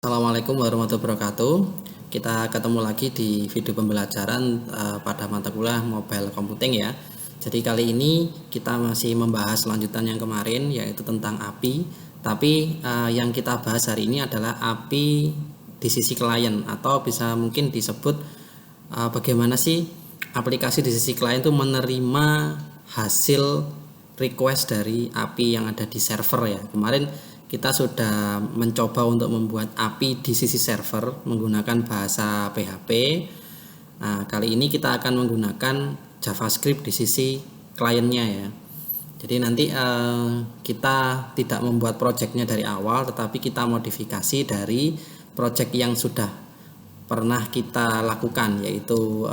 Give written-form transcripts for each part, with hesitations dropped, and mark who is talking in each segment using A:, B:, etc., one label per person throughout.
A: Assalamualaikum warahmatullahi wabarakatuh. Kita ketemu lagi di video pembelajaran pada mata kuliah Mobile Computing ya. Jadi kali ini kita masih membahas lanjutan yang kemarin, yaitu tentang API. Tapi yang kita bahas hari ini adalah API di sisi klien, atau bisa mungkin disebut bagaimana sih aplikasi di sisi klien itu menerima hasil request dari API yang ada di server ya. Kemarin kita sudah mencoba untuk membuat API di sisi server menggunakan bahasa PHP. Nah, kali ini kita akan menggunakan JavaScript di sisi kliennya ya. Jadi nanti kita tidak membuat projectnya dari awal, tetapi kita modifikasi dari project yang sudah pernah kita lakukan, yaitu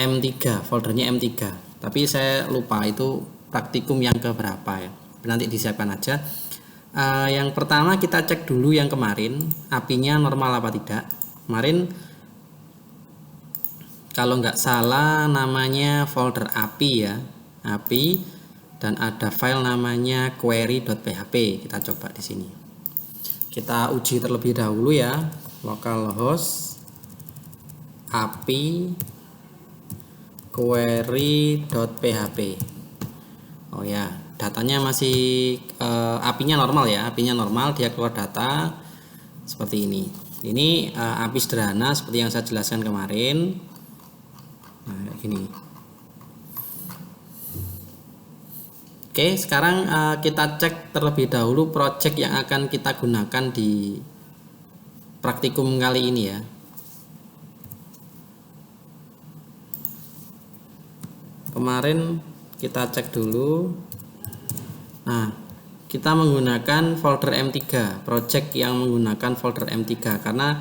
A: M3, foldernya M3. Tapi saya lupa itu praktikum yang keberapa ya. Nanti disiapkan aja. Yang pertama kita cek dulu yang kemarin API-nya normal apa tidak. Kemarin kalau nggak salah namanya folder API ya, API, dan ada file namanya query.php. Kita coba di sini. Kita uji terlebih dahulu ya, localhost API query.php. Oh ya, datanya masih API-nya normal ya, API-nya normal, dia keluar data seperti ini. Ini API sederhana seperti yang saya jelaskan kemarin. Nah, kayak gini. Oke, sekarang kita cek terlebih dahulu project yang akan kita gunakan di praktikum kali ini ya. Kemarin kita cek dulu. Nah, kita menggunakan folder M3, project yang menggunakan folder M3 karena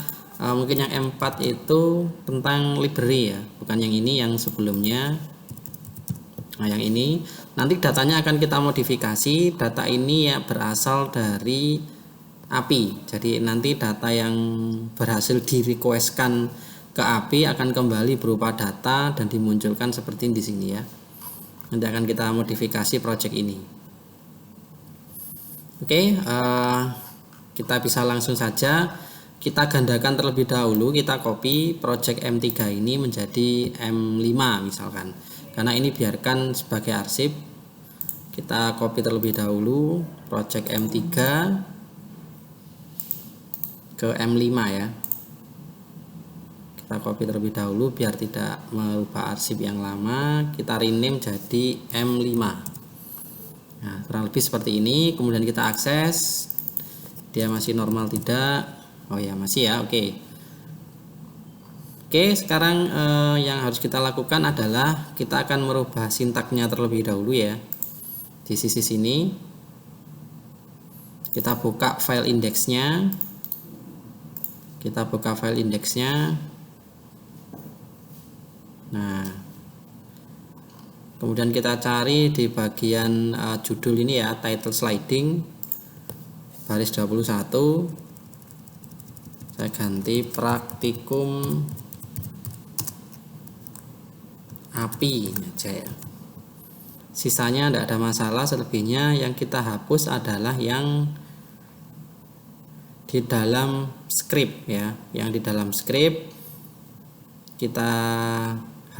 A: mungkin yang M4 itu tentang library ya, bukan yang ini, yang sebelumnya. Nah, yang ini nanti datanya akan kita modifikasi. Data ini ya berasal dari API. Jadi nanti data yang berhasil di-requestkan ke API akan kembali berupa data dan dimunculkan seperti di sini ya. Nanti akan kita modifikasi project ini. Oke, kita bisa langsung saja kita gandakan terlebih dahulu. Kita copy project M3 ini menjadi M5 misalkan, karena ini biarkan sebagai arsip. Kita copy terlebih dahulu project M3 ke M5 ya. Kita copy terlebih dahulu biar tidak merubah arsip yang lama. Kita rename jadi M5. Nah, kurang lebih seperti ini. Kemudian kita akses, dia masih normal tidak? Oh ya, masih ya. Oke. Sekarang yang harus kita lakukan adalah kita akan merubah sintaknya terlebih dahulu ya. Di sisi sini kita buka file indeksnya. Nah, kemudian kita cari di bagian judul ini ya, title sliding baris 21. Saya ganti praktikum API aja ya. Sisanya tidak ada masalah, selebihnya yang kita hapus adalah yang di dalam script ya. Yang di dalam script kita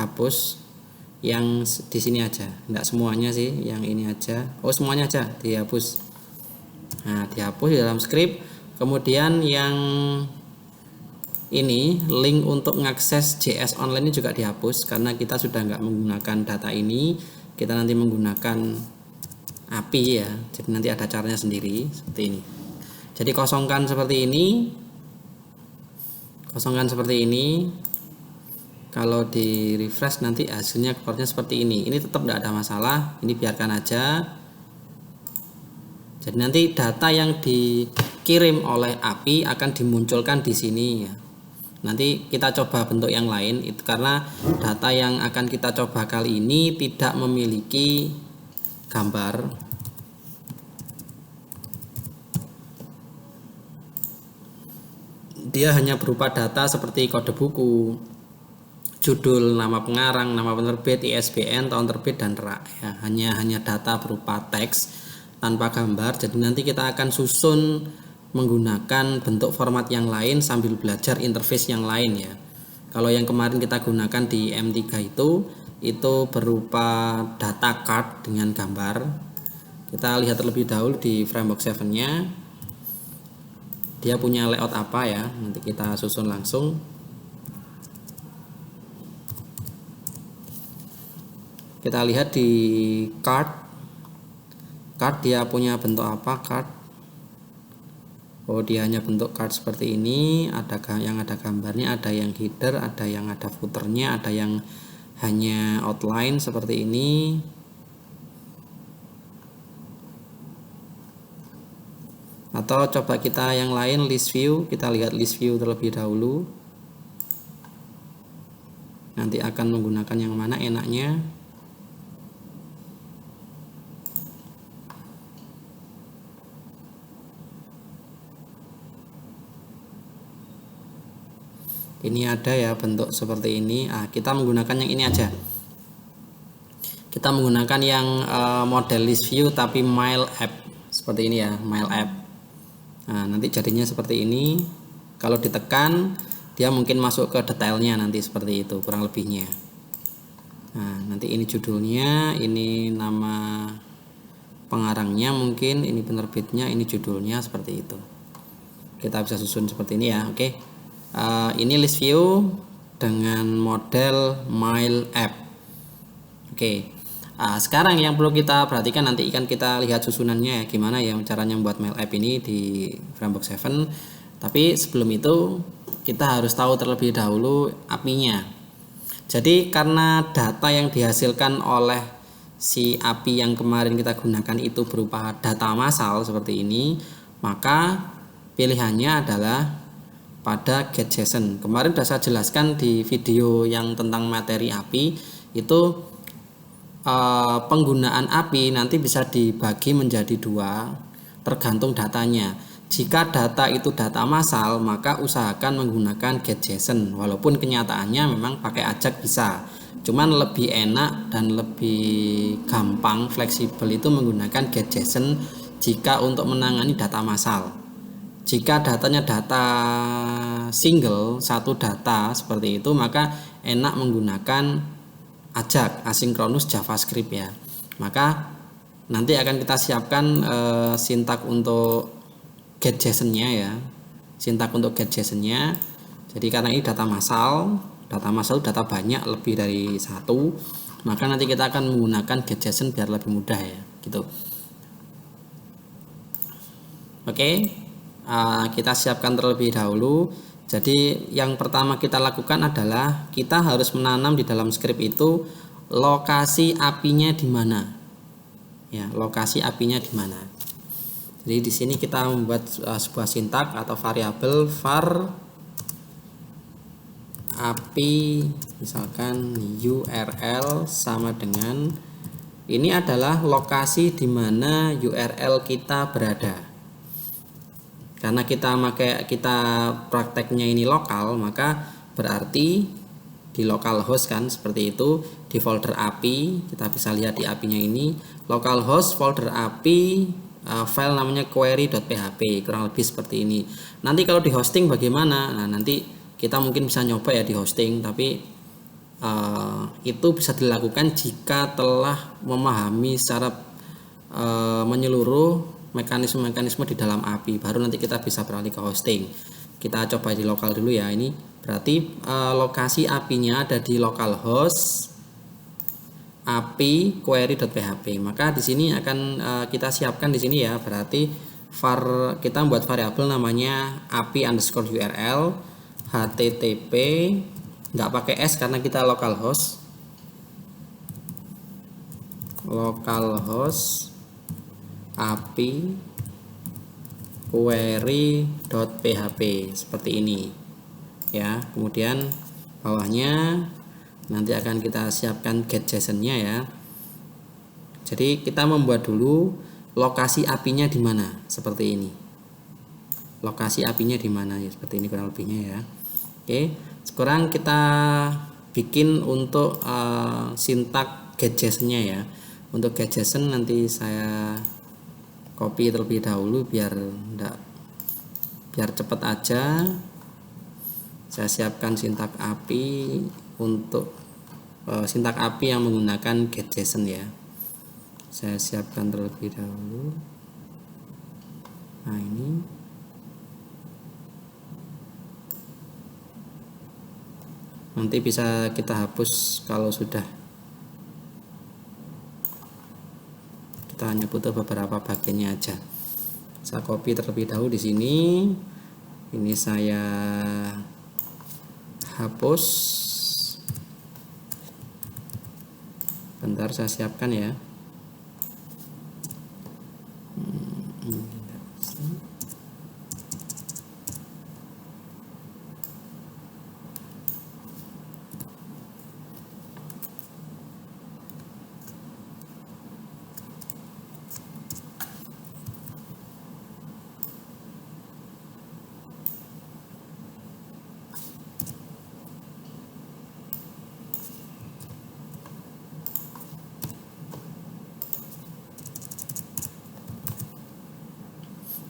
A: hapus. Yang di sini aja, enggak semuanya sih, yang ini aja. Oh, semuanya aja dihapus. Nah, dihapus di dalam script. Kemudian yang ini link untuk mengakses JS online ini juga dihapus karena kita sudah enggak menggunakan data ini. Kita nanti menggunakan API ya. Jadi nanti ada caranya sendiri seperti ini. Jadi kosongkan seperti ini. Kalau di refresh nanti hasilnya keluarnya seperti ini. Ini tetap tidak ada masalah. Ini biarkan aja. Jadi nanti data yang dikirim oleh API akan dimunculkan di sini ya. Nanti kita coba bentuk yang lain itu karena data yang akan kita coba kali ini tidak memiliki gambar. Dia hanya berupa data seperti kode buku, judul, nama pengarang, nama penerbit, ISBN, tahun terbit, dan rak ya. Hanya data berupa teks tanpa gambar. Jadi nanti kita akan susun menggunakan bentuk format yang lain sambil belajar interface yang lain ya. Kalau yang kemarin kita gunakan di M3 itu berupa data card dengan gambar. Kita lihat terlebih dahulu di Framework 7-nya. Dia punya layout apa ya? Nanti kita susun langsung. Kita lihat di card dia punya bentuk apa card. Oh, dia hanya bentuk card seperti ini, ada yang ada gambarnya, ada yang header, ada yang ada footernya, ada yang hanya outline seperti ini. Atau coba kita yang lain, list view, kita lihat list view terlebih dahulu. Nanti akan menggunakan yang mana enaknya. Ini ada ya bentuk seperti ini. Kita menggunakan yang ini aja. Kita menggunakan yang model list view tapi mail app seperti ini ya, mail app. Nanti jadinya seperti ini. Kalau ditekan dia mungkin masuk ke detailnya nanti seperti itu kurang lebihnya. Nanti ini judulnya, ini nama pengarangnya mungkin, ini penerbitnya, ini judulnya seperti itu. Kita bisa susun seperti ini ya. Oke. Ini list view dengan model mail app. Oke. Sekarang yang perlu kita perhatikan, nanti akan kita lihat susunannya ya, gimana ya caranya membuat mail app ini di Framework 7. Tapi sebelum itu kita harus tahu terlebih dahulu API-nya. Jadi karena data yang dihasilkan oleh si API yang kemarin kita gunakan itu berupa data massal seperti ini, maka pilihannya adalah pada getJSON. Kemarin sudah saya jelaskan di video yang tentang materi API itu, penggunaan API nanti bisa dibagi menjadi dua tergantung datanya. Jika data itu data massal, maka usahakan menggunakan getJSON. Walaupun kenyataannya memang pakai AJAX bisa, cuman lebih enak dan lebih gampang fleksibel itu menggunakan getJSON jika untuk menangani data massal. Jika datanya data single, satu data seperti itu, maka enak menggunakan AJAX, asynchronous JavaScript ya. Maka nanti akan kita siapkan sintak untuk getJSON-nya ya. Sintak untuk getJSON-nya. Jadi karena ini data massal data banyak, lebih dari satu, maka nanti kita akan menggunakan getJSON biar lebih mudah ya, gitu. Oke. Kita siapkan terlebih dahulu. Jadi yang pertama kita lakukan adalah kita harus menanam di dalam script itu lokasi API-nya di mana. Ya, lokasi API-nya di mana. Jadi di sini kita membuat sebuah sintak atau variabel var API, misalkan URL sama dengan, ini adalah lokasi di mana URL kita berada. Karena kita prakteknya ini lokal, maka berarti di localhost kan seperti itu, di folder API kita bisa lihat di API-nya ini localhost folder API, file namanya query.php, kurang lebih seperti ini. Nanti kalau di hosting bagaimana? Nanti kita mungkin bisa nyoba ya di hosting, tapi itu bisa dilakukan jika telah memahami secara menyeluruh mekanisme-mekanisme di dalam API, baru nanti kita bisa beralih ke hosting. Kita coba di lokal dulu ya. Ini berarti lokasi API-nya ada di localhost API query.php. Maka di sini akan kita siapkan di sini ya. Berarti kita membuat variabel namanya API_URL HTTP, nggak pakai S karena kita localhost API query.php seperti ini ya. Kemudian bawahnya nanti akan kita siapkan getJSON-nya ya. Jadi kita membuat dulu lokasi API-nya di mana seperti ini. Lokasi API-nya di mana ya, seperti ini kurang lebihnya ya. Oke, sekarang kita bikin untuk sintak getJSON-nya ya. Untuk getJSON nanti saya copy terlebih dahulu biar enggak biar cepet aja saya siapkan sintak API untuk sintak API yang menggunakan getJSON ya. Saya siapkan terlebih dahulu. Nah ini nanti bisa kita hapus kalau sudah. Kita hanya butuh beberapa bagiannya aja. Saya copy terlebih dahulu di sini. Ini saya hapus. Bentar saya siapkan ya.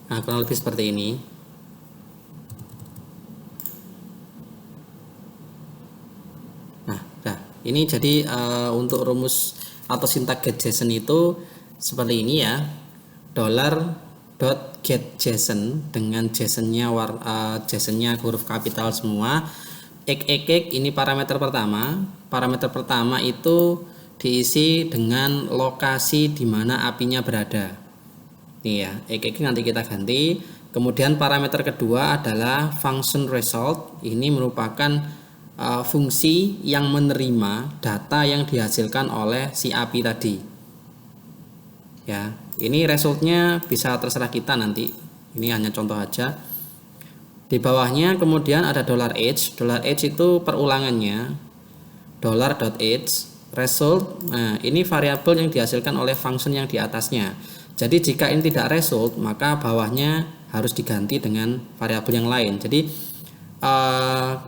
A: Nah, kurang lebih seperti ini. Nah, ini jadi untuk rumus atau sintak getJSON itu seperti ini ya. $.getJSON dengan JSON-nya JSON-nya huruf kapital semua. Ini parameter pertama. Parameter pertama itu diisi dengan lokasi di mana apinya berada. Nih ya, nanti kita ganti. Kemudian parameter kedua adalah function result. Ini merupakan fungsi yang menerima data yang dihasilkan oleh si API tadi. Ya, ini resultnya bisa terserah kita nanti. Ini hanya contoh aja. Di bawahnya kemudian ada $h. $h itu perulangannya. $.h result. Nah, ini variabel yang dihasilkan oleh function yang di atasnya. Jadi jika ini tidak result, maka bawahnya harus diganti dengan variabel yang lain. Jadi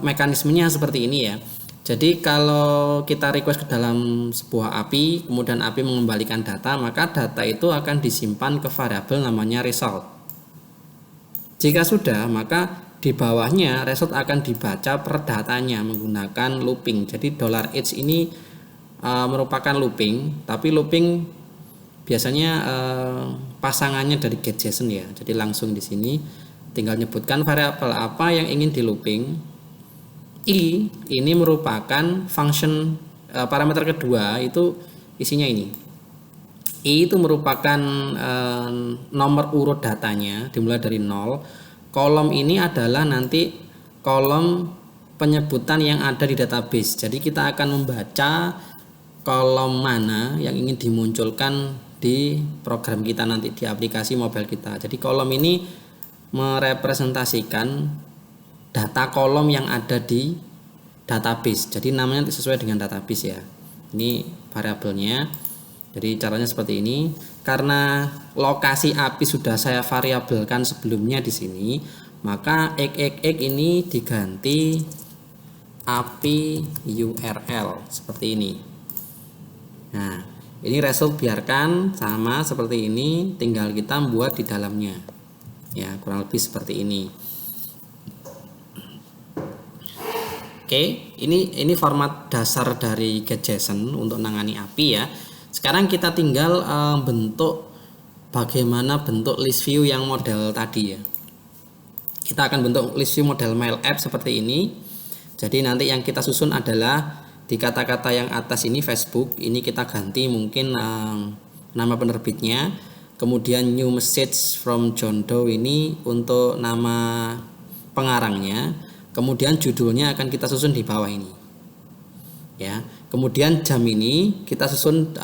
A: mekanismenya seperti ini ya. Jadi kalau kita request ke dalam sebuah API, kemudian API mengembalikan data, maka data itu akan disimpan ke variabel namanya result. Jika sudah, maka di bawahnya result akan dibaca per datanya menggunakan looping. Jadi $h ini merupakan looping, tapi looping biasanya pasangannya dari getJSON ya. Jadi langsung di sini tinggal nyebutkan variabel apa yang ingin di looping. I ini merupakan function parameter kedua, itu isinya ini. I itu merupakan nomor urut datanya dimulai dari 0. Kolom ini adalah nanti kolom penyebutan yang ada di database. Jadi kita akan membaca kolom mana yang ingin dimunculkan di program kita nanti, di aplikasi mobile kita. Jadi kolom ini merepresentasikan data kolom yang ada di database. Jadi namanya sesuai dengan database ya. Ini variabelnya. Jadi caranya seperti ini. Karena lokasi API sudah saya variabelkan sebelumnya di sini, maka ini diganti API URL seperti ini. Nah, ini result biarkan sama seperti ini, tinggal kita buat di dalamnya. Ya, kurang lebih seperti ini. Oke, ini format dasar dari getJSON untuk menangani API ya. Sekarang kita tinggal bentuk bagaimana bentuk list view yang model tadi ya. Kita akan bentuk list view model mail app seperti ini. Jadi nanti yang kita susun adalah di kata-kata yang atas ini Facebook, ini kita ganti mungkin nama penerbitnya. Kemudian new message from John Doe ini untuk nama pengarangnya. Kemudian judulnya akan kita susun di bawah ini. Ya. Kemudian jam ini kita susun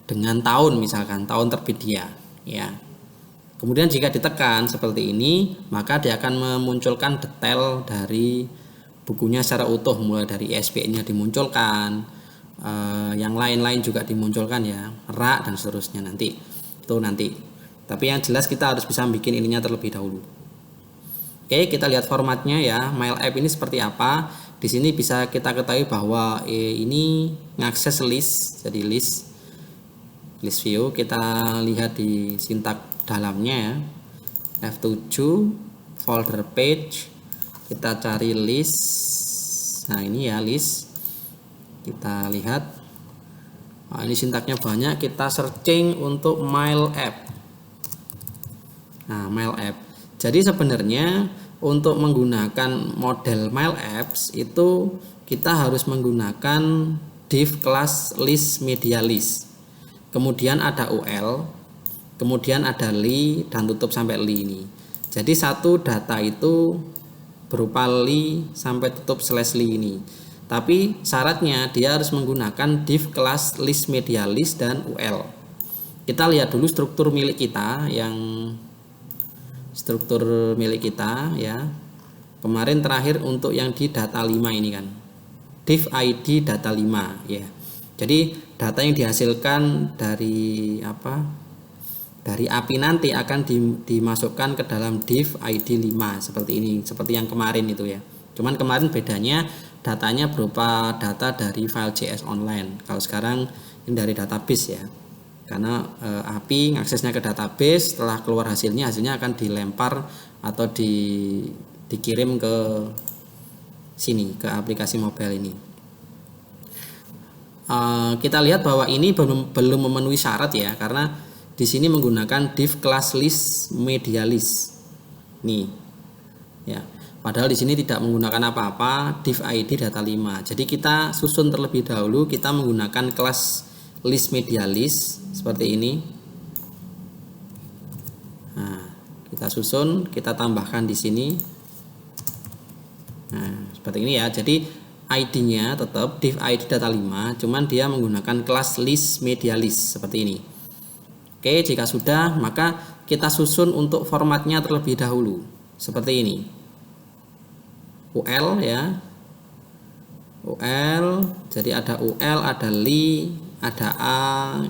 A: dengan tahun, misalkan tahun terbit dia. Ya. Kemudian jika ditekan seperti ini, maka dia akan memunculkan detail dari bukunya secara utuh, mulai dari ISBN-nya dimunculkan, yang lain-lain juga dimunculkan ya, rak dan seterusnya nanti. Itu nanti. Tapi yang jelas kita harus bisa bikin ininya terlebih dahulu. Oke, kita lihat formatnya ya. Mail app ini seperti apa? Di sini bisa kita ketahui bahwa ini ngakses list, jadi list view. Kita lihat di sintak dalamnya ya. F7 folder page, kita cari list. Nah ini ya list, kita lihat. Nah, ini sintaknya banyak, kita searching untuk mail app. Nah mail app, jadi sebenarnya untuk menggunakan model mail apps itu kita harus menggunakan div class list media list, kemudian ada UL, kemudian ada li dan tutup sampai li ini. Jadi satu data itu berupa li sampai tutup slash li ini. Tapi syaratnya dia harus menggunakan div class list media list dan UL. Kita lihat dulu struktur milik kita ya. Kemarin terakhir untuk yang di data 5 ini kan. Div ID data 5 ya. Jadi data yang dihasilkan dari dari API nanti akan dimasukkan ke dalam div ID 5 seperti ini, seperti yang kemarin itu ya. Cuman kemarin bedanya datanya berupa data dari file JS online. Kalau sekarang ini dari database ya. Karena API aksesnya ke database, setelah keluar hasilnya akan dilempar atau dikirim ke sini, ke aplikasi mobile ini. Kita lihat bahwa ini belum memenuhi syarat ya, karena di sini menggunakan div class list media list. Nih. Ya. Padahal di sini tidak menggunakan apa-apa, div ID data 5. Jadi kita susun terlebih dahulu, kita menggunakan kelas list media list seperti ini. Nah, kita susun, kita tambahkan di sini. Nah, seperti ini ya. Jadi ID-nya tetap div ID data 5, cuman dia menggunakan kelas list media list seperti ini. Oke, jika sudah, maka kita susun untuk formatnya terlebih dahulu seperti ini. UL ya, UL, jadi ada UL, ada li, ada a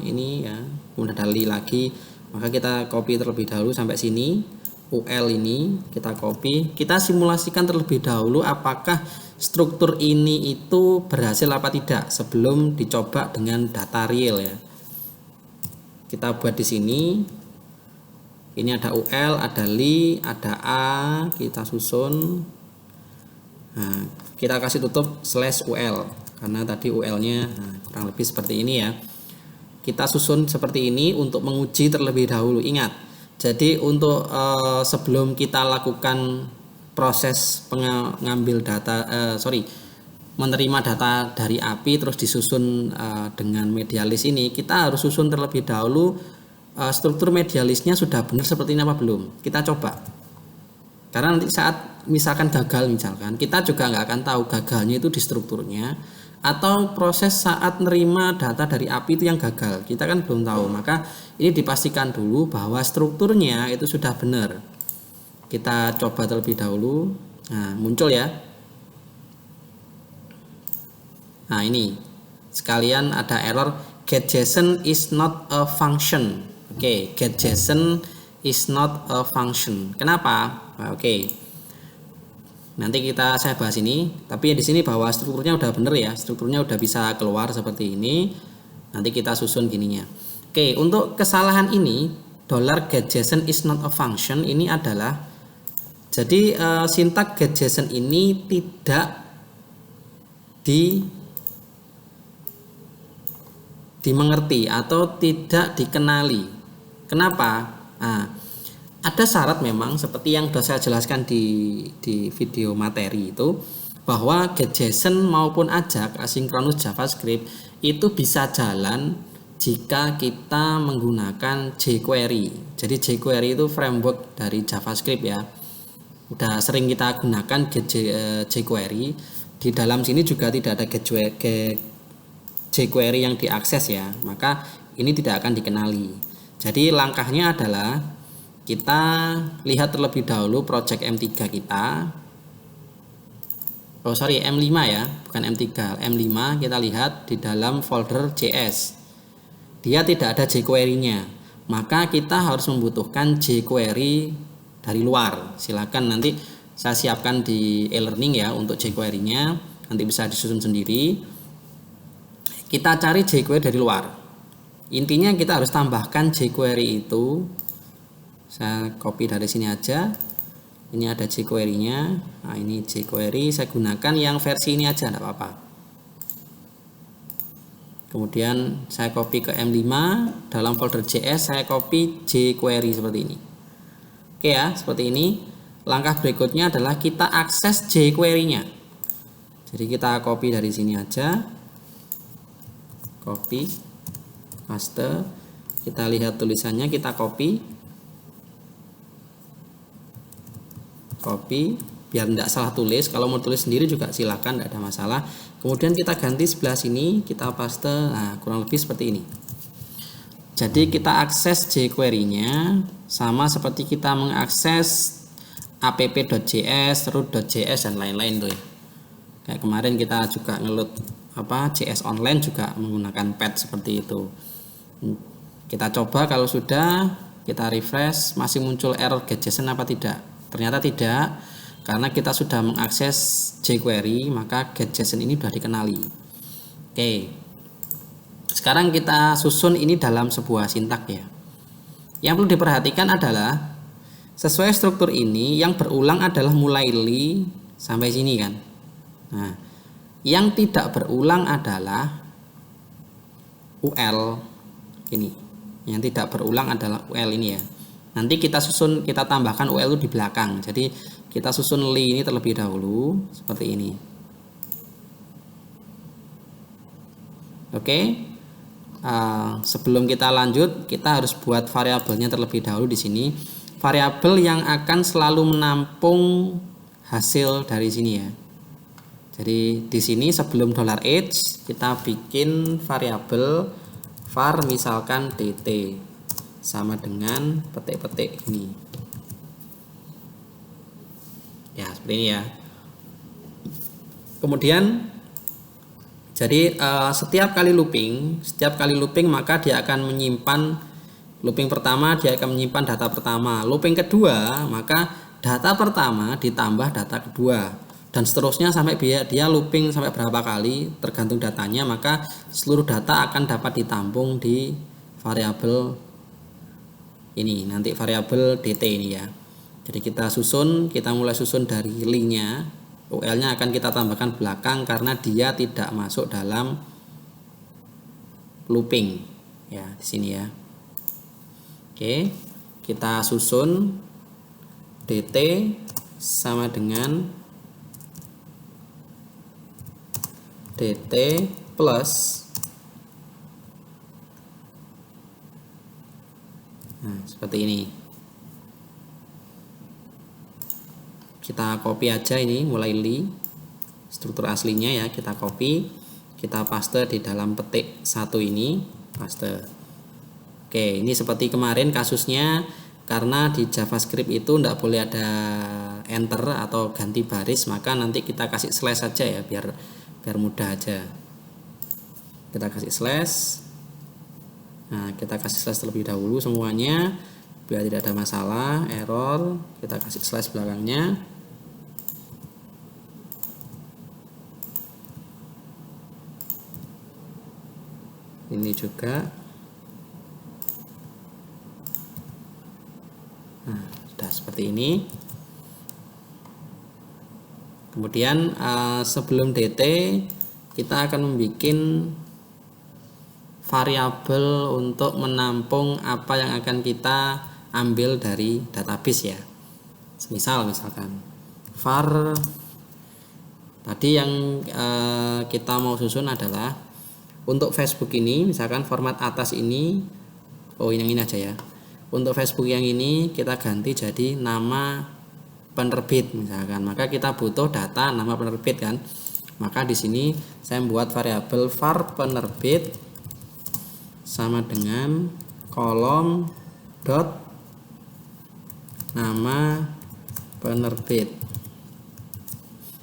A: ini ya, kemudian ada li lagi. Maka kita copy terlebih dahulu sampai sini. UL ini kita copy, kita simulasikan terlebih dahulu apakah struktur ini itu berhasil apa tidak sebelum dicoba dengan data real ya. Kita buat di sini. Ini ada UL, ada li, ada a, kita susun. Nah, kita kasih tutup slash UL karena tadi UL-nya kurang lebih seperti ini ya. Kita susun seperti ini untuk menguji terlebih dahulu. Ingat, jadi untuk sebelum kita lakukan proses mengambil data, menerima data dari API terus disusun dengan media list ini, kita harus susun terlebih dahulu struktur media listnya sudah benar seperti ini apa belum. Kita coba. Karena nanti saat misalkan gagal kita juga nggak akan tahu gagalnya itu di strukturnya atau proses saat nerima data dari API itu yang gagal, kita kan belum tahu. Maka ini dipastikan dulu bahwa strukturnya itu sudah benar. Kita coba terlebih dahulu. Nah, muncul ya. Nah, ini sekalian ada error getJSON is not a function. Oke, getJSON is not a function. Kenapa? Oke. Nanti saya bahas ini, tapi di sini bahwa strukturnya udah bener ya, strukturnya udah bisa keluar seperti ini. Nanti kita susun gininya. Oke, untuk kesalahan ini $getJSON is not a function ini adalah jadi sintak getJSON ini tidak dimengerti atau tidak dikenali. Kenapa? Nah, ada syarat memang seperti yang sudah saya jelaskan di video materi itu, bahwa getJSON maupun AJAX asynchronous JavaScript itu bisa jalan jika kita menggunakan jQuery. Jadi jQuery itu framework dari JavaScript ya. Udah sering kita gunakan jQuery. Di dalam sini juga tidak ada jQuery yang diakses ya. Maka ini tidak akan dikenali. Jadi langkahnya adalah kita lihat terlebih dahulu project M3 kita. M5 ya, bukan M3. M5 kita lihat di dalam folder JS. Dia tidak ada jQuery-nya. Maka kita harus membutuhkan jQuery dari luar. Silakan nanti saya siapkan di e-learning ya untuk jQuery-nya. Nanti bisa disusun sendiri. Kita cari jQuery dari luar. Intinya kita harus tambahkan jQuery itu. Saya copy dari sini aja. Ini ada jQuery-nya. Nah, ini jQuery, saya gunakan yang versi ini aja, enggak apa-apa. Kemudian saya copy ke M5, dalam folder JS saya copy jQuery seperti ini. Oke ya, seperti ini. Langkah berikutnya adalah kita akses jQuery-nya. Jadi kita copy dari sini aja. Copy, paste. Kita lihat tulisannya, kita copy. Copy biar tidak salah tulis. Kalau mau tulis sendiri juga silakan, tidak ada masalah. Kemudian kita ganti sebelah sini, kita paste. Nah, kurang lebih seperti ini. Jadi kita akses jQuery-nya sama seperti kita mengakses app.js, root.js dan lain-lain tuh ya. Kayak kemarin kita juga ngeload JS online juga menggunakan pad seperti itu. Kita coba, kalau sudah kita refresh, masih muncul error get.json apa tidak? Ternyata tidak, karena kita sudah mengakses jQuery, maka get.json ini sudah dikenali. Oke, sekarang kita susun ini dalam sebuah sintak ya. Yang perlu diperhatikan adalah sesuai struktur ini yang berulang adalah mulai li sampai sini kan. Nah, yang tidak berulang adalah UL ini. Yang tidak berulang adalah UL ini ya. Nanti kita susun, kita tambahkan UL itu di belakang. Jadi kita susun li ini terlebih dahulu seperti ini. Oke. Sebelum kita lanjut, kita harus buat variabelnya terlebih dahulu di sini. Variabel yang akan selalu menampung hasil dari sini ya. Jadi di sini sebelum $h kita bikin variabel var misalkan dt sama dengan petik-petik ini. Ya, seperti ini ya. Kemudian jadi setiap kali looping maka dia akan menyimpan looping pertama, dia akan menyimpan data pertama. Looping kedua, maka data pertama ditambah data kedua dan seterusnya sampai dia looping sampai berapa kali tergantung datanya, maka seluruh data akan dapat ditampung di variabel ini, nanti variabel dt ini ya. Jadi kita mulai susun dari li-nya. UL-nya akan kita tambahkan belakang karena dia tidak masuk dalam looping ya, di sini ya. Oke, kita susun dt sama dengan dt plus. Nah, seperti ini. Kita copy aja ini mulai li, struktur aslinya ya, kita copy, kita paste di dalam petik satu ini, paste. Oke, ini seperti kemarin kasusnya, karena di JavaScript itu tidak boleh ada enter atau ganti baris, maka nanti kita kasih slash saja ya, biar mudah aja. Kita kasih slash. Nah, kita kasih slash terlebih dahulu semuanya biar tidak ada masalah, error. Kita kasih slash belakangnya. Ini juga. Nah, sudah seperti ini. Kemudian sebelum dt kita akan membuat variabel untuk menampung apa yang akan kita ambil dari database ya. Misalkan var tadi yang kita mau susun adalah untuk Facebook ini, misalkan format atas ini, yang ini aja ya. Untuk Facebook yang ini kita ganti jadi nama penerbit misalkan. Maka kita butuh data nama penerbit kan. Maka di sini saya membuat variabel var penerbit sama dengan kolom dot nama penerbit.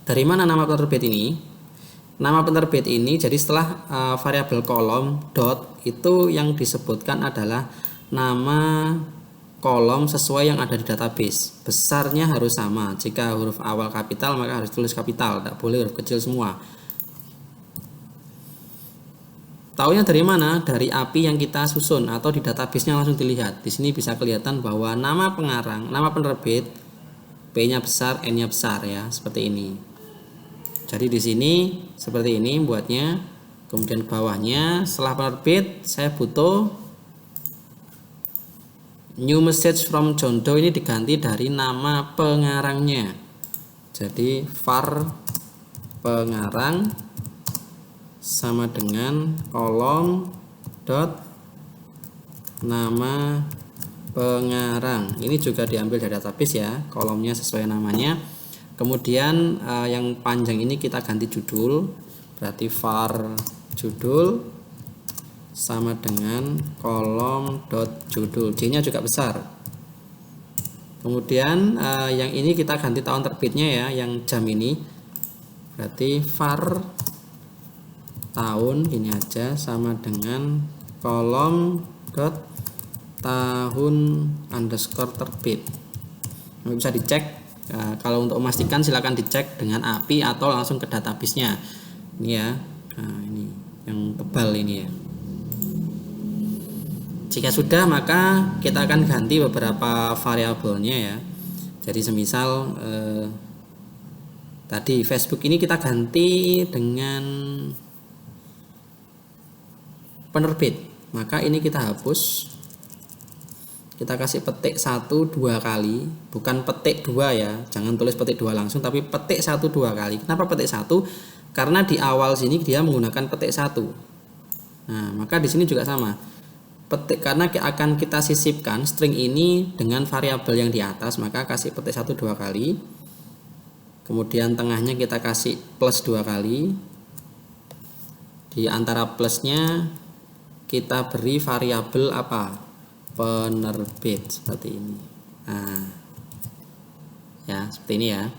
A: Dari mana nama penerbit ini? Nama penerbit ini jadi setelah variabel kolom dot itu yang disebutkan adalah nama kolom sesuai yang ada di database. Besarnya harus sama. Jika huruf awal kapital maka harus tulis kapital, tidak boleh huruf kecil semua. Taunya dari mana? Dari API yang kita susun atau di database-nya langsung dilihat. Di sini bisa kelihatan bahwa nama pengarang, nama penerbit P-nya besar, N-nya besar ya, seperti ini. Jadi di sini seperti ini buatnya. Kemudian bawahnya setelah penerbit saya butuh new message from John Doe, ini diganti dari nama pengarangnya. Jadi var pengarang sama dengan kolom dot nama pengarang. Ini juga diambil dari database ya, kolomnya sesuai namanya. Kemudian yang panjang ini kita ganti judul, berarti var judul sama dengan kolom dot judul, J-nya juga besar. Kemudian yang ini kita ganti tahun terbitnya ya, yang jam ini, berarti var tahun ini aja sama dengan kolom dot tahun underscore terbit. Bisa dicek, kalau untuk memastikan silakan dicek dengan API atau langsung ke database-nya. Ini ya, nah ini yang tebal ini ya. Jika sudah, maka kita akan ganti beberapa variabelnya ya. Jadi semisal tadi Facebook ini kita ganti dengan penerbit, maka ini kita hapus. Kita kasih petik 1 2 kali, bukan petik 2 ya, jangan tulis petik 2 langsung, tapi petik 1 2 kali. Kenapa petik 1? Karena di awal sini dia menggunakan petik 1. Nah, maka di sini juga sama. Petik, karena akan kita sisipkan string ini dengan variabel yang di atas, maka kasih petik 1 2 kali. Kemudian tengahnya kita kasih plus 2 kali. Di antara plusnya kita beri variabel apa? Penerbit, seperti ini. Nah, ya seperti ini ya.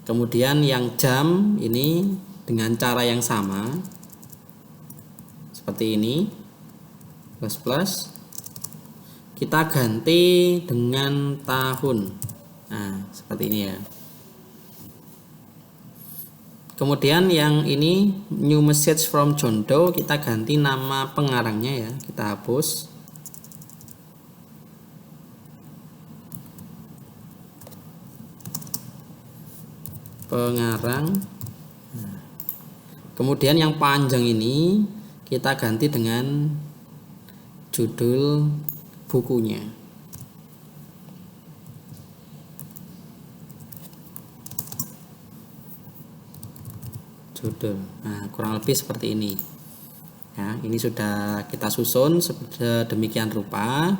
A: Kemudian yang jam ini dengan cara yang sama, seperti ini, plus kita ganti dengan tahun. Nah, seperti ini ya. Kemudian yang ini new message from John Doe, kita ganti nama pengarangnya ya, kita hapus. Pengarang. Kemudian yang panjang ini kita ganti dengan judul bukunya. Judul. Nah, kurang lebih seperti ini. Ya, ini sudah kita susun sedemikian rupa.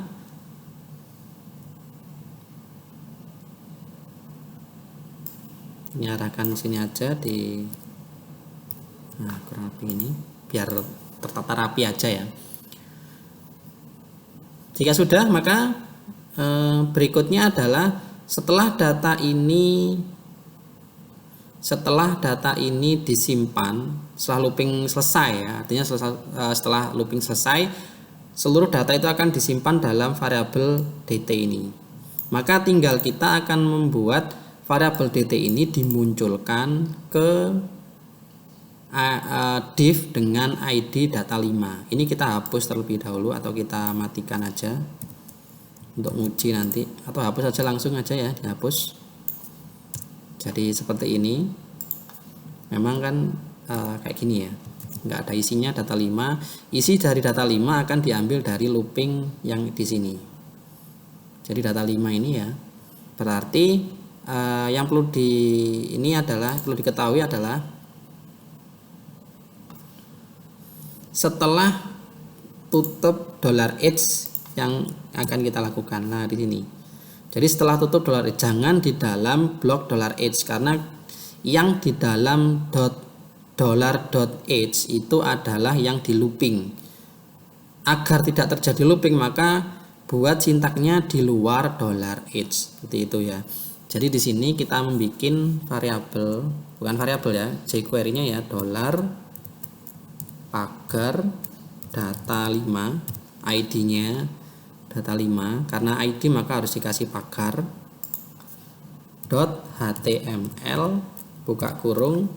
A: Ini arahkan sini aja di, nah kurang lebih ini, biar tertata rapi aja ya. Jika sudah, maka berikutnya adalah setelah data ini disimpan, setelah looping selesai ya, artinya setelah looping selesai, seluruh data itu akan disimpan dalam variabel dt ini. Maka tinggal kita akan membuat variabel dt ini dimunculkan ke div dengan id data 5. Ini kita hapus terlebih dahulu atau kita matikan aja untuk uji nanti, atau hapus aja langsung aja ya, dihapus. Jadi seperti ini. Memang kan kayak gini ya, nggak ada isinya data 5. Isi dari data 5 akan diambil dari looping yang di sini. Jadi data 5 ini ya, berarti yang perlu diketahui adalah setelah tutup $h yang akan kita lakukan. Nah, di sini. Jadi setelah tutup $h, jangan di dalam blok $h, karena yang di dalam $.h itu adalah yang di looping. Agar tidak terjadi looping, maka buat sintaknya di luar $h, seperti itu ya. Jadi di sini kita membuat variabel, bukan variabel ya, jQuery-nya ya, $pagar data 5, ID-nya data 5, karena ID maka harus dikasih pagar .html buka kurung.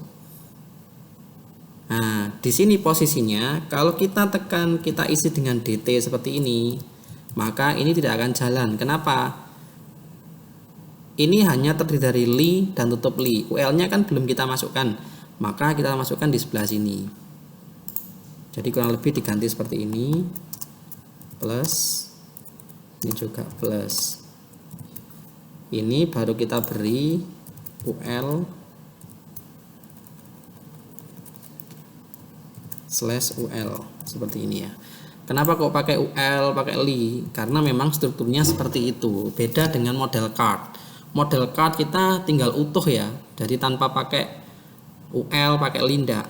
A: Nah, di sini posisinya kalau kita tekan, kita isi dengan dt seperti ini, maka ini tidak akan jalan. Kenapa? ini hanya terdiri dari li dan tutup li. UL-nya kan belum kita masukkan, maka kita masukkan di sebelah sini. Jadi kurang lebih diganti seperti ini, plus, ini juga plus. Ini baru kita beri UL slash UL seperti ini ya. Kenapa kok pakai UL, pakai li? Karena memang strukturnya seperti itu. Beda dengan model card. Model card kita tinggal utuh ya, jadi tanpa pakai UL, pakai li enggak.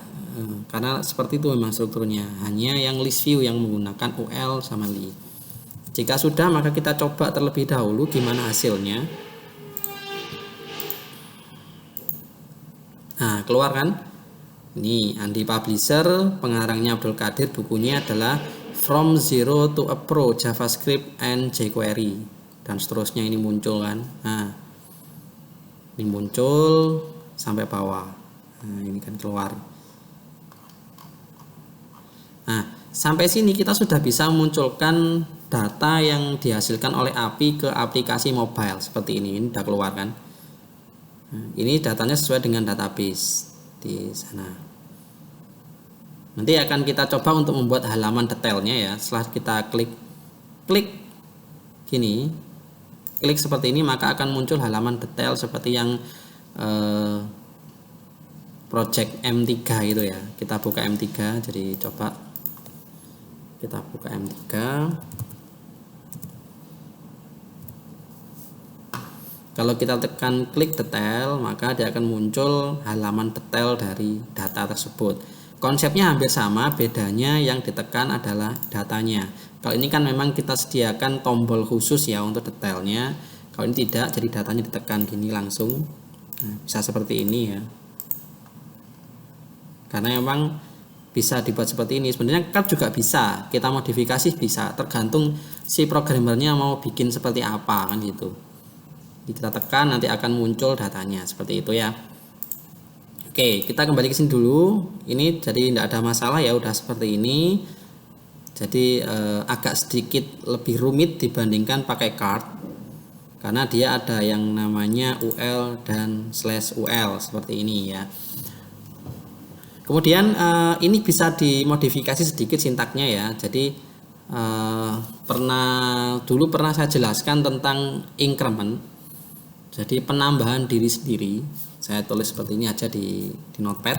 A: Karena seperti itu memang strukturnya. Hanya yang list view yang menggunakan UL sama li. Jika sudah, maka kita coba terlebih dahulu gimana hasilnya. Nah, keluar kan? Ini Andi Publisher, pengarangnya Abdul Qadir, bukunya adalah From Zero to a Pro JavaScript and jQuery, dan seterusnya. Ini muncul kan? Nah, ini muncul sampai bawah. Nah, ini kan keluar. Nah, sampai sini kita sudah bisa memunculkan data yang dihasilkan oleh API ke aplikasi mobile seperti ini. Ini sudah keluar kan? Nah, ini datanya sesuai dengan database di sana. Nanti akan kita coba untuk membuat halaman detailnya ya. Setelah kita klik gini, klik seperti ini, maka akan muncul halaman detail seperti yang project M3 itu ya. Kita buka M3, jadi coba kita buka M3. Kalau kita tekan klik detail, maka dia akan muncul halaman detail dari data tersebut. Konsepnya hampir sama, bedanya yang ditekan adalah datanya. Kalau ini kan memang kita sediakan tombol khusus ya untuk detailnya. Kalau ini tidak, jadi datanya ditekan gini langsung. Nah, bisa seperti ini ya. Karena memang bisa dibuat seperti ini. Sebenarnya card juga bisa, kita modifikasi bisa, tergantung si programmernya mau bikin seperti apa kan gitu. Kita tekan, nanti akan muncul datanya seperti itu ya. Oke, kita kembali ke sini dulu. Ini jadi tidak ada masalah ya, udah seperti ini. Jadi agak sedikit lebih rumit dibandingkan pakai card, karena dia ada yang namanya UL dan /UL seperti ini ya. Kemudian ini bisa dimodifikasi sedikit sintaknya ya. Jadi dulu pernah saya jelaskan tentang increment. Jadi penambahan diri sendiri. Saya tulis seperti ini aja di notepad.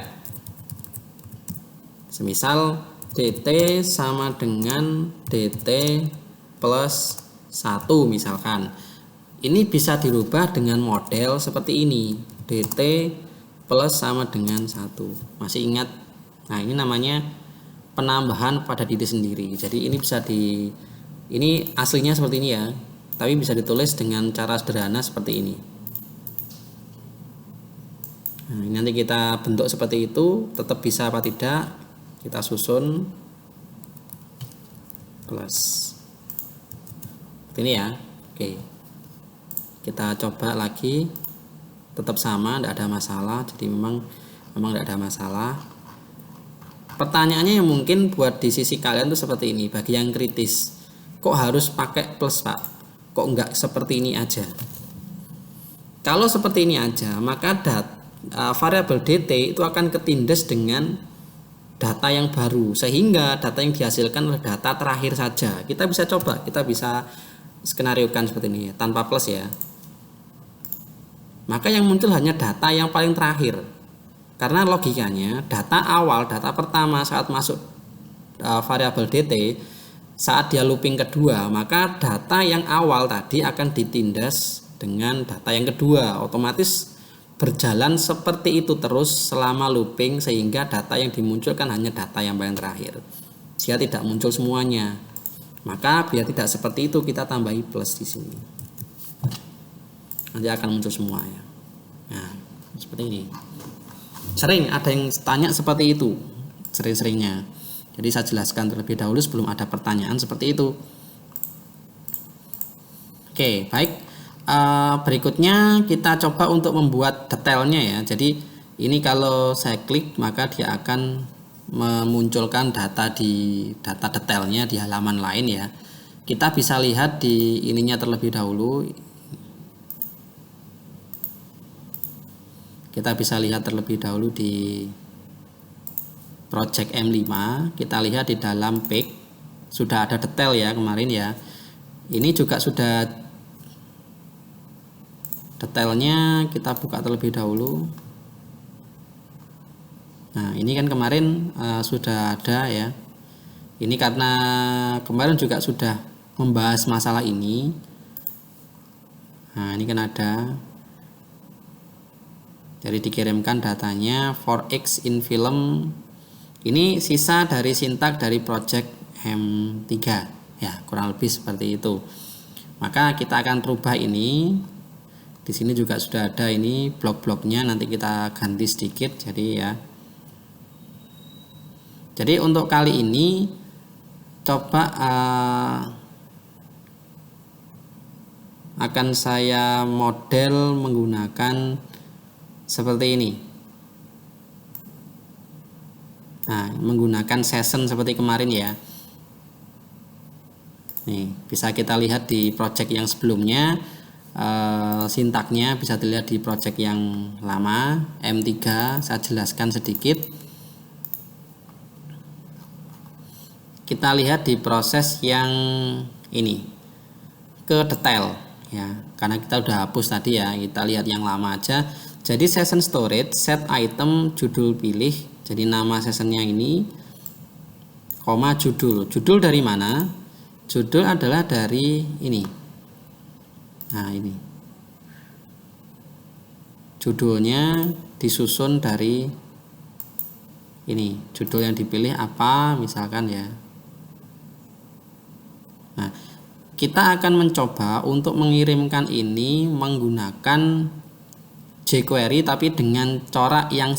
A: Semisal dt sama dengan dt plus 1 misalkan. Ini bisa dirubah dengan model seperti ini. dt plus sama dengan 1. Masih ingat? Nah, ini namanya penambahan pada diri sendiri. Jadi ini bisa ini aslinya seperti ini ya, tapi bisa ditulis dengan cara sederhana seperti ini. Nah, ini nanti kita bentuk seperti itu, tetap bisa apa tidak, kita susun plus seperti ini ya. Oke, kita coba lagi, tetap sama, tidak ada masalah. Jadi memang tidak ada masalah. Pertanyaannya yang mungkin buat di sisi kalian tuh seperti ini, bagi yang kritis, kok harus pakai plus Pak, kok enggak seperti ini aja? Kalau seperti ini aja, maka variabel dt itu akan ketindas dengan data yang baru, sehingga data yang dihasilkan adalah data terakhir saja. Kita bisa coba, kita bisa skenariokan seperti ini tanpa plus ya. Maka yang muncul hanya data yang paling terakhir, karena logikanya data awal, data pertama saat masuk variabel dt, saat dia looping kedua, maka data yang awal tadi akan ditindas dengan data yang kedua, otomatis berjalan seperti itu terus selama looping, sehingga data yang dimunculkan hanya data yang paling terakhir. Jika tidak muncul semuanya, maka biar tidak seperti itu kita tambahi plus di sini. Nanti akan muncul semua ya. Nah, seperti ini. Sering ada yang tanya seperti itu, sering-seringnya. Jadi saya jelaskan terlebih dahulu sebelum ada pertanyaan seperti itu. Oke, baik. Berikutnya kita coba untuk membuat detailnya ya. Jadi ini kalau saya klik, maka dia akan memunculkan data detailnya di halaman lain ya. Kita bisa lihat di ininya terlebih dahulu. Kita bisa lihat terlebih dahulu di project M5. Kita lihat di dalam pick sudah ada detail ya kemarin ya. Ini juga sudah detailnya, kita buka terlebih dahulu. Nah ini kan kemarin sudah ada ya. Ini karena kemarin juga sudah membahas masalah ini. Nah ini kan ada. Jadi dikirimkan datanya for X in film. Ini sisa dari sintak dari project M3 ya, kurang lebih seperti itu. Maka kita akan rubah ini. Di sini juga sudah ada ini blok-bloknya, nanti kita ganti sedikit jadi ya. Jadi untuk kali ini coba akan saya model menggunakan seperti ini. Nah, menggunakan session seperti kemarin ya. Nih, bisa kita lihat di project yang sebelumnya, sintaknya bisa dilihat di project yang lama, M3, saya jelaskan sedikit. Kita lihat di proses yang ini, ke detail ya, karena kita udah hapus tadi ya, kita lihat yang lama aja. Jadi session storage, set item, judul pilih, jadi nama sessionnya ini, koma judul. Judul dari mana? Judul adalah dari ini. Nah ini. Judulnya disusun dari ini. Judul yang dipilih apa misalkan ya. Nah, kita akan mencoba untuk mengirimkan ini menggunakan jQuery tapi dengan corak yang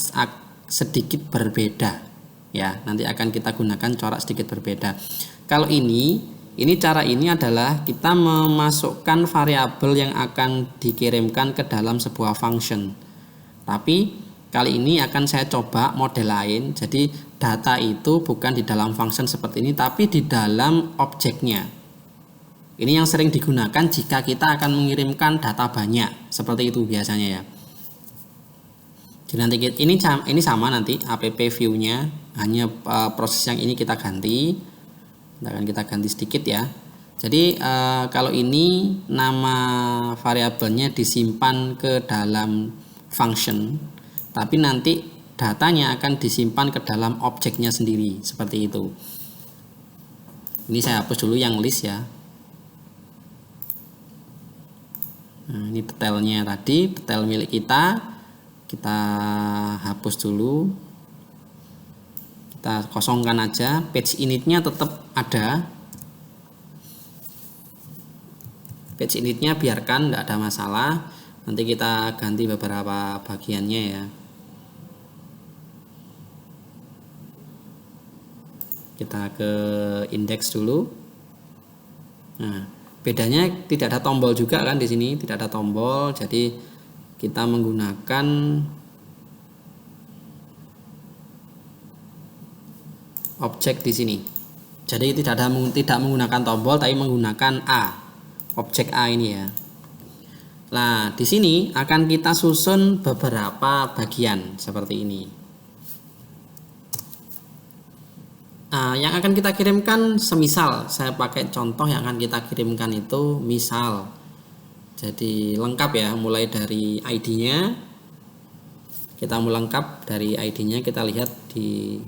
A: sedikit berbeda ya. Nanti akan kita gunakan corak sedikit berbeda. Kalau ini cara ini adalah kita memasukkan variabel yang akan dikirimkan ke dalam sebuah function. Tapi kali ini akan saya coba model lain. Jadi data itu bukan di dalam function seperti ini tapi di dalam objeknya. Ini yang sering digunakan jika kita akan mengirimkan data banyak, seperti itu biasanya ya. Jadi nanti ini sama nanti app view-nya, hanya proses yang ini kita ganti. Akan kita ganti sedikit ya. Jadi kalau ini nama variabelnya disimpan ke dalam function, tapi nanti datanya akan disimpan ke dalam objeknya sendiri, seperti itu. Ini saya hapus dulu yang list ya. Nah, ini detailnya tadi, detail milik kita hapus dulu, kita kosongkan aja. Page initnya tetap ada, page initnya biarkan, nggak ada masalah. Nanti kita ganti beberapa bagiannya ya. Kita ke index dulu. Nah, bedanya tidak ada tombol juga kan di sini, tidak ada tombol. Jadi kita menggunakan objek di sini. Jadi tidak menggunakan tombol tapi menggunakan A. Objek A ini ya. Nah, di sini akan kita susun beberapa bagian seperti ini. Nah, yang akan kita kirimkan semisal saya pakai contoh yang akan kita kirimkan itu misal. Jadi lengkap ya, mulai dari ID-nya. Kita mau lengkap dari ID-nya, kita lihat di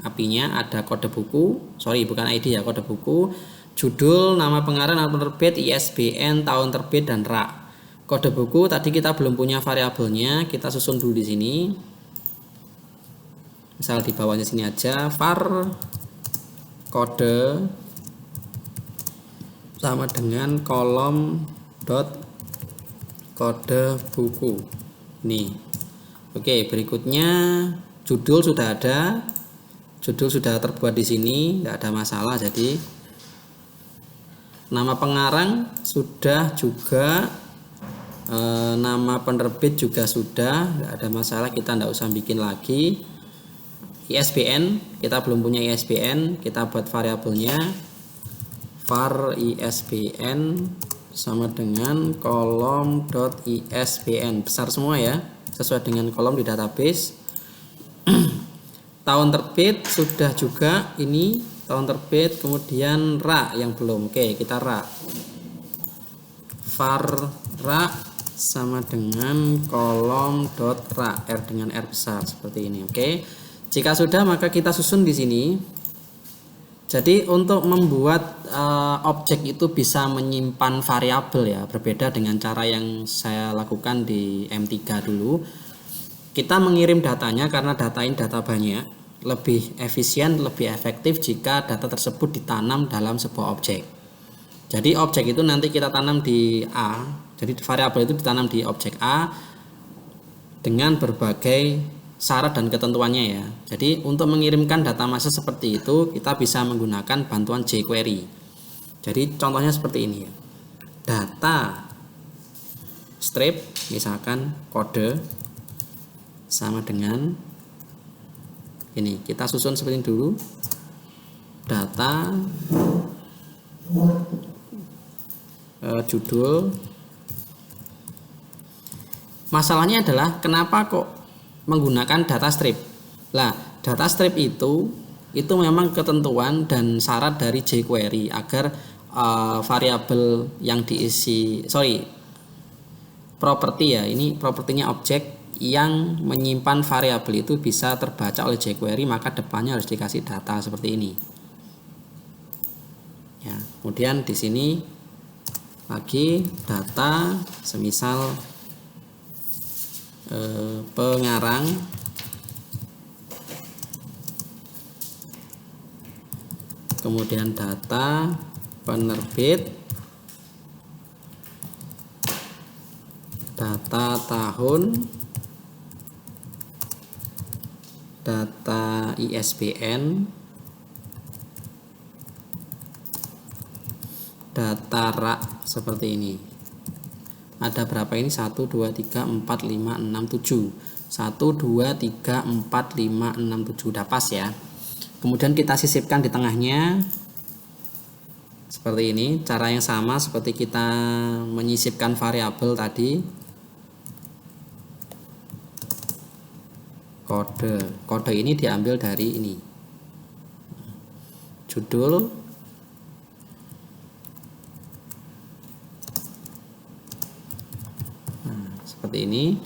A: API-nya ada kode buku, sorry bukan ID ya, kode buku, judul, nama pengarang, nama penerbit, ISBN, tahun terbit dan rak. Kode buku tadi kita belum punya variabelnya, kita susun dulu di sini. Misal di bawahnya sini aja var kode sama dengan kolom dot kode buku. Nih. Oke, berikutnya judul sudah ada. Judul sudah terbuat di sini, nggak ada masalah. Jadi nama pengarang sudah juga, nama penerbit juga sudah, nggak ada masalah, kita nggak usah bikin lagi. ISBN kita belum punya ISBN, kita buat variabelnya var ISBN sama dengan kolom.isbn besar semua ya. sesuai dengan kolom di database. Tahun terbit sudah juga, ini tahun terbit, kemudian ra yang belum. Oke, kita ra. Var ra sama dengan kolom dot ra, r dengan r besar seperti ini. Oke. Jika sudah, maka kita susun di sini. Jadi untuk membuat objek itu bisa menyimpan variabel ya, berbeda dengan cara yang saya lakukan di M3 dulu. Kita mengirim datanya karena data ini data banyak, lebih efisien, lebih efektif jika data tersebut ditanam dalam sebuah objek. Jadi objek itu nanti kita tanam di A, jadi variabel itu ditanam di objek A dengan berbagai syarat dan ketentuannya ya. Jadi untuk mengirimkan data masuk seperti itu, kita bisa menggunakan bantuan jQuery. Jadi contohnya seperti ini ya. Data strip, misalkan kode sama dengan ini, kita susun seperti ini dulu. Data judul. Masalahnya adalah kenapa kok menggunakan data strip. Lah, data strip itu memang ketentuan dan syarat dari jQuery agar variabel yang diisi, properti ya, ini propertinya objek yang menyimpan variabel itu bisa terbaca oleh jQuery, maka depannya harus dikasih data seperti ini. Ya, kemudian di sini lagi data semisal pengarang, kemudian data penerbit, data tahun, data ISBN, data rak seperti ini. Ada berapa ini? 1, 2, 3, 4, 5, 6, 7. 1, 2, 3, 4, 5, 6, 7. Udah pas ya. Kemudian kita sisipkan di tengahnya seperti ini. Cara yang sama seperti kita menyisipkan variabel tadi. Kode ini diambil dari ini, judul, seperti ini,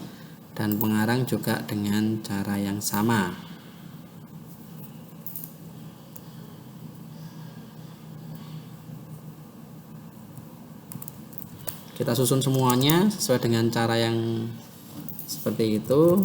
A: dan pengarang juga dengan cara yang sama. Kita susun semuanya sesuai dengan cara yang seperti itu.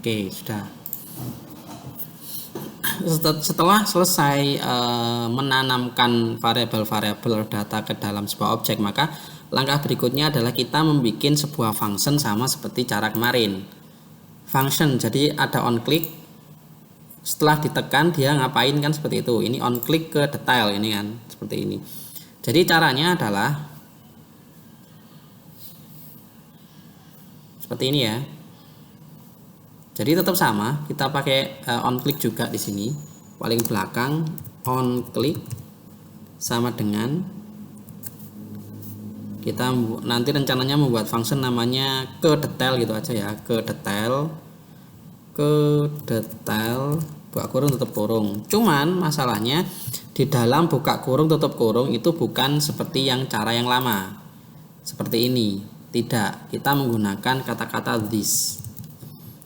A: Oke, sudah. Setelah selesai menanamkan variabel-variabel data ke dalam sebuah objek, maka langkah berikutnya adalah kita membuat sebuah function sama seperti cara kemarin. Function, jadi ada on click, setelah ditekan dia ngapain kan seperti itu. Ini on click ke detail ini kan seperti ini. Jadi caranya adalah seperti ini ya. Jadi tetap sama, kita pakai on click juga di sini. Paling belakang on click sama dengan kita nanti rencananya membuat function namanya ke detail gitu aja ya, ke detail buka kurung tutup kurung. Cuman masalahnya di dalam buka kurung tutup kurung itu bukan seperti yang cara yang lama. Seperti ini. Tidak, kita menggunakan kata-kata this.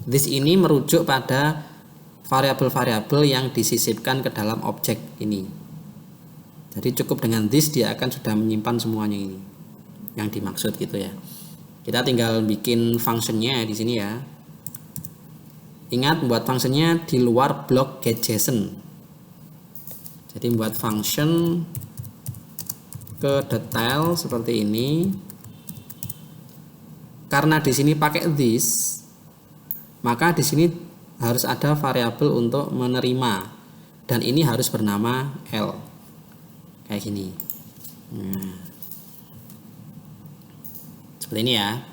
A: This ini merujuk pada variabel-variabel yang disisipkan ke dalam objek ini. Jadi cukup dengan this dia akan sudah menyimpan semuanya ini yang dimaksud gitu ya. Kita tinggal bikin functionnya di sini ya. Ingat buat functionnya di luar blok get.json. Jadi buat function ke detail seperti ini. karena di sini pakai this, maka di sini harus ada variabel untuk menerima, dan ini harus bernama L kayak gini. Nah, seperti ini ya.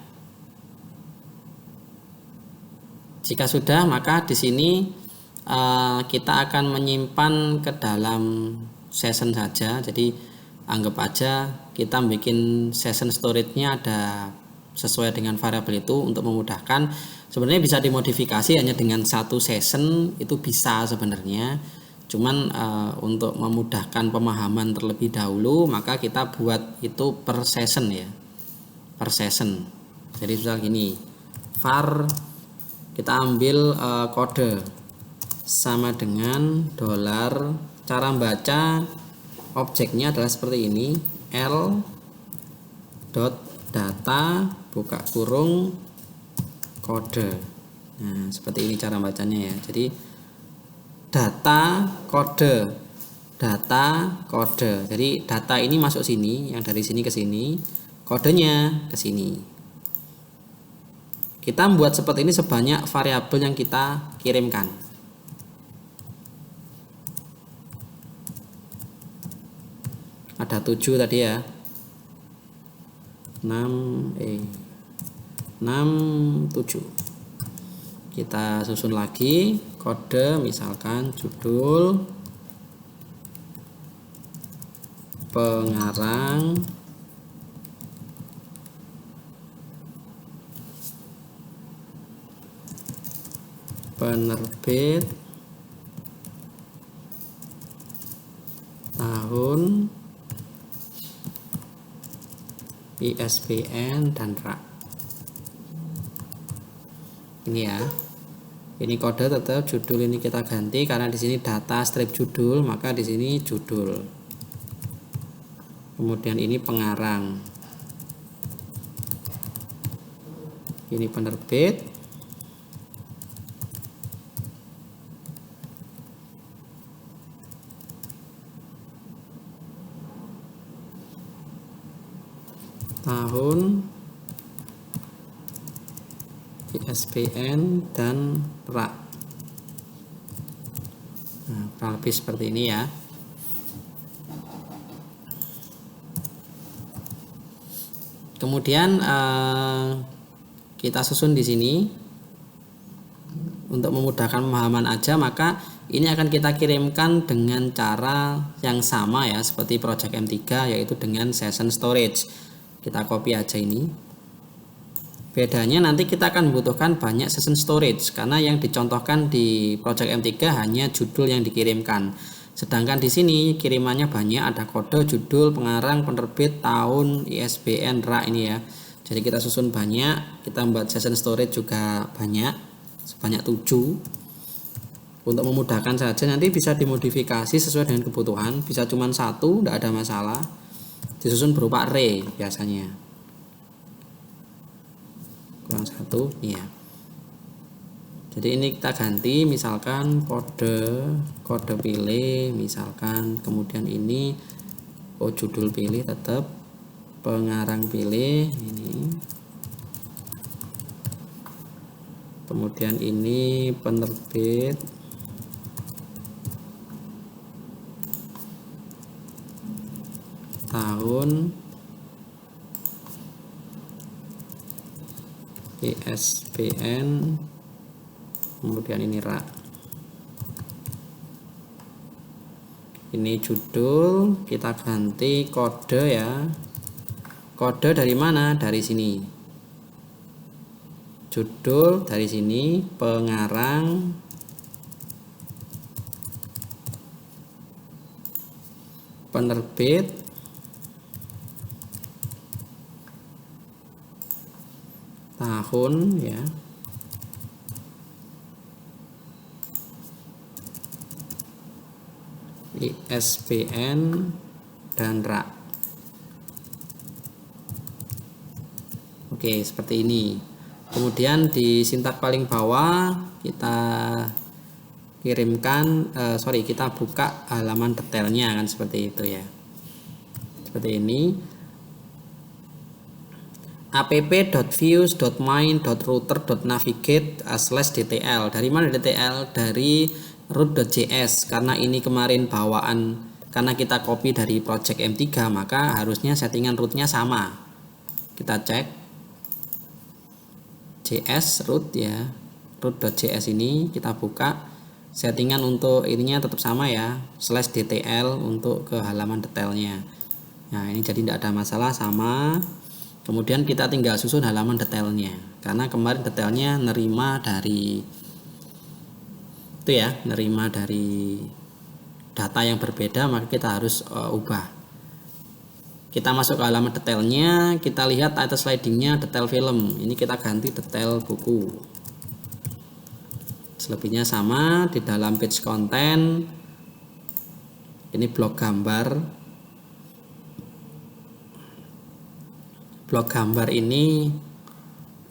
A: Jika sudah, maka di sini kita akan menyimpan ke dalam session saja. Jadi anggap aja kita bikin session storage-nya ada sesuai dengan variabel itu untuk memudahkan. Sebenarnya bisa dimodifikasi hanya dengan satu session, itu bisa sebenarnya. Cuman untuk memudahkan pemahaman terlebih dahulu, maka kita buat itu per session ya, per session. Jadi misal gini, var kita ambil kode sama dengan $. Cara baca objeknya adalah seperti ini, L dot data buka kurung kode. Nah, seperti ini cara bacanya ya. Jadi data kode, data kode. Jadi data ini masuk sini, yang dari sini ke sini, kodenya ke sini. Kita membuat seperti ini sebanyak variabel yang kita kirimkan. Ada 7 tadi ya, 6 7. Kita susun lagi kode, misalkan judul, pengarang, penerbit, tahun, ISBN, dan RAK. Ini ya. Ini kode tetap, judul ini kita ganti karena di sini data strip judul, maka di sini judul. Kemudian ini pengarang. Ini penerbit. Tahun, ISBN, dan RAK. Nah, kurang lebih seperti ini ya. Kemudian kita susun di sini untuk memudahkan pemahaman aja, maka ini akan kita kirimkan dengan cara yang sama ya, seperti project M3, yaitu dengan session storage. Kita copy aja ini. Bedanya nanti kita akan membutuhkan banyak session storage karena yang dicontohkan di project M3 hanya judul yang dikirimkan. Sedangkan di sini kirimannya banyak, ada kode, judul, pengarang, penerbit, tahun, ISBN, RAK ini ya. Jadi kita susun banyak, kita membuat session storage juga banyak, sebanyak 7. Untuk memudahkan saja, nanti bisa dimodifikasi sesuai dengan kebutuhan, bisa cuma 1, tidak ada masalah. Disusun berupa array biasanya. Kurang 1, iya. Jadi ini kita ganti, misalkan kode pilih, misalkan, kemudian ini judul pilih tetap, pengarang pilih ini, kemudian ini penerbit, tahun, ISBN, kemudian ini RAK. Ini judul, kita ganti kode ya. Kode dari mana? Dari sini. Judul dari sini, pengarang, penerbit, tahun ya, ISBN, dan RAK. Oke, seperti ini. Kemudian di sintak paling bawah kita kirimkan, kita buka halaman detailnya kan, seperti itu ya. Seperti ini. app.views.main.router.navigate/dtl. Dari mana dtl? Dari root.js. Karena ini kemarin bawaan, karena kita copy dari project M3, maka harusnya settingan rootnya sama. Kita cek js root ya, root.js ini kita buka, settingan untuk ininya tetap sama ya, /dtl untuk ke halaman detailnya. Nah ini jadi tidak ada masalah, sama. Kemudian kita tinggal susun halaman detailnya, karena kemarin detailnya nerima dari itu ya, nerima dari data yang berbeda, maka kita harus ubah. Kita masuk ke halaman detailnya, kita lihat title slidingnya detail film, ini kita ganti detail buku. Selebihnya sama. Di dalam page content ini blok gambar. Blok gambar ini